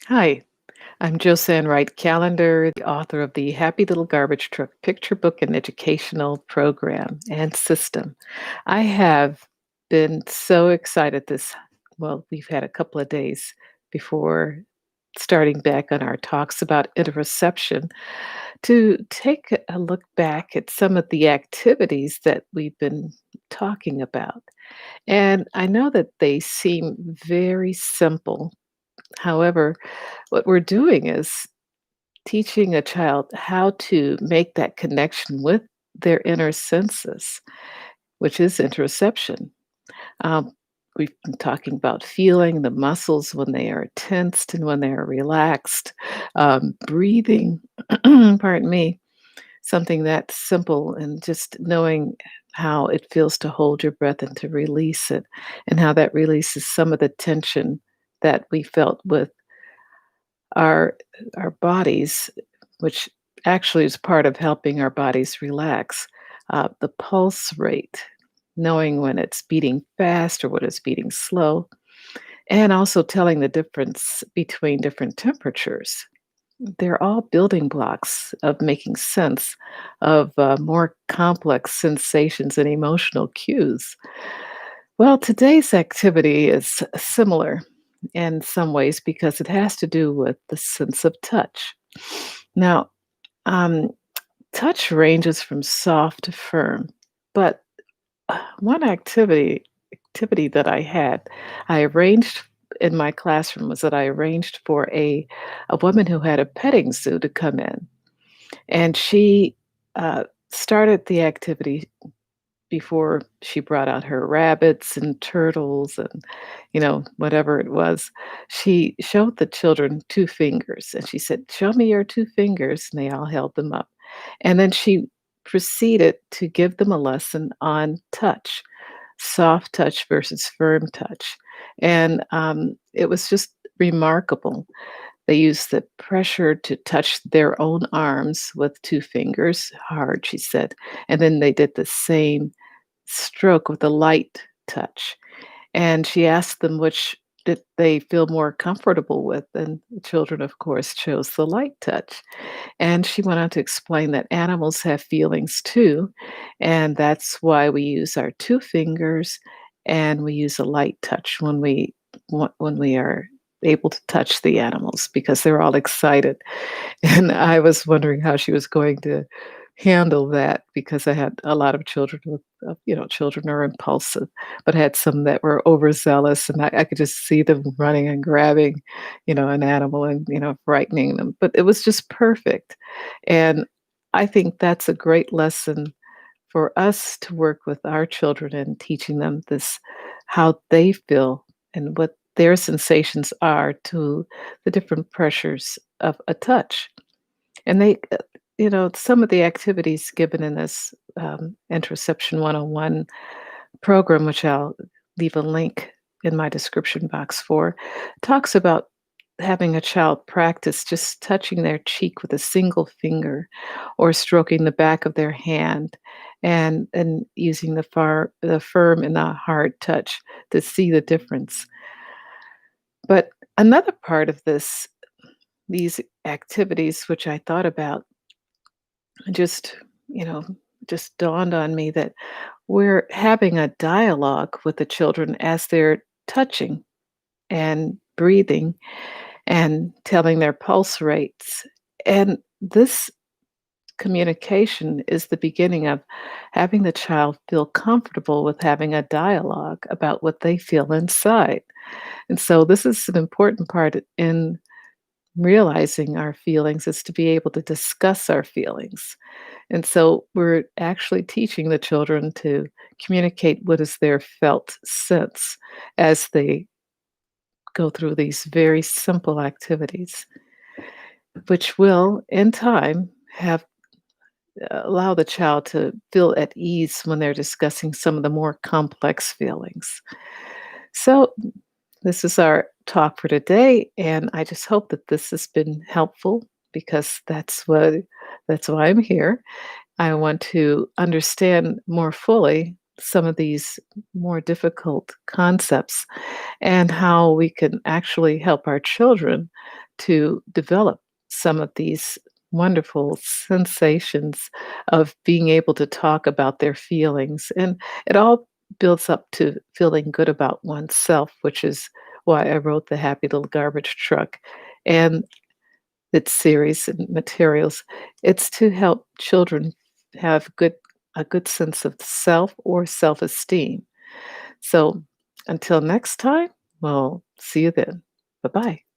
Hi, I'm Josan Callender, the author of the Happy Little Garbage Truck picture book and educational program and system. I have been so excited we've had a couple of days before starting back on our talks about interoception to take a look back at some of the activities that we've been talking about. And I know that they seem very simple. However, what we're doing is teaching a child how to make that connection with their inner senses, which is interoception. Um, we've been talking about feeling the muscles when they are tensed and when they are relaxed, breathing, pardon me, something that simple, and just knowing how it feels to hold your breath and to release it, and how that releases some of the tension that we felt with our our bodies, which actually is part of helping our bodies relax. The pulse rate, knowing when it's beating fast or when it's beating slow, and also telling the difference between different temperatures. They're all building blocks of making sense of more complex sensations and emotional cues. Well, today's activity is similar in some ways because it has to do with the sense of touch. Now, um, touch ranges from soft to firm, but one activity that I arranged in my classroom was that I arranged for a woman who had a petting zoo to come in, and she started the activity before she brought out her rabbits and turtles and, whatever it was. She showed the children 2 fingers, and she said, "Show me your 2 fingers," and they all held them up. And then she proceeded to give them a lesson on touch, soft touch versus firm touch. And, it was just remarkable. They used the pressure to touch their own arms with 2 fingers, hard, she said, and then they did the same stroke with a light touch. And she asked them which did they feel more comfortable with, and the children, of course, chose the light touch. And she went on to explain that animals have feelings too, and that's why we use our 2 fingers and we use a light touch when we are able to touch the animals because they're all excited. And I was wondering how she was going to handle that because I had a lot of children children are impulsive, but I had some that were overzealous, and I could just see them running and grabbing, an animal and, frightening them. But it was just perfect. And I think that's a great lesson for us to work with our children and teaching them this, how they feel and what their sensations are to the different pressures of a touch. And some of the activities given in this Interoception 101 program, which I'll leave a link in my description box for, talks about having a child practice just touching their cheek with a single finger or stroking the back of their hand and using the firm and the hard touch to see the difference. But another part of these activities which I thought about just, you know, just dawned on me that we're having a dialogue with the children as they're touching and breathing and telling their pulse rates. And this communication is the beginning of having the child feel comfortable with having a dialogue about what they feel inside. And so this is an important part in realizing our feelings, is to be able to discuss our feelings. And so we're actually teaching the children to communicate what is their felt sense as they go through these very simple activities, which will, in time, have allow the child to feel at ease when they're discussing some of the more complex feelings. So, this is our talk for today, and I just hope that this has been helpful because that's why I'm here. I want to understand more fully some of these more difficult concepts and how we can actually help our children to develop some of these wonderful sensations of being able to talk about their feelings. And it all builds up to feeling good about oneself, which is why I wrote The Happy Little Garbage Truck and its series and materials. It's to help children have a good sense of self or self-esteem. So until next time, well, see you then. Bye-bye.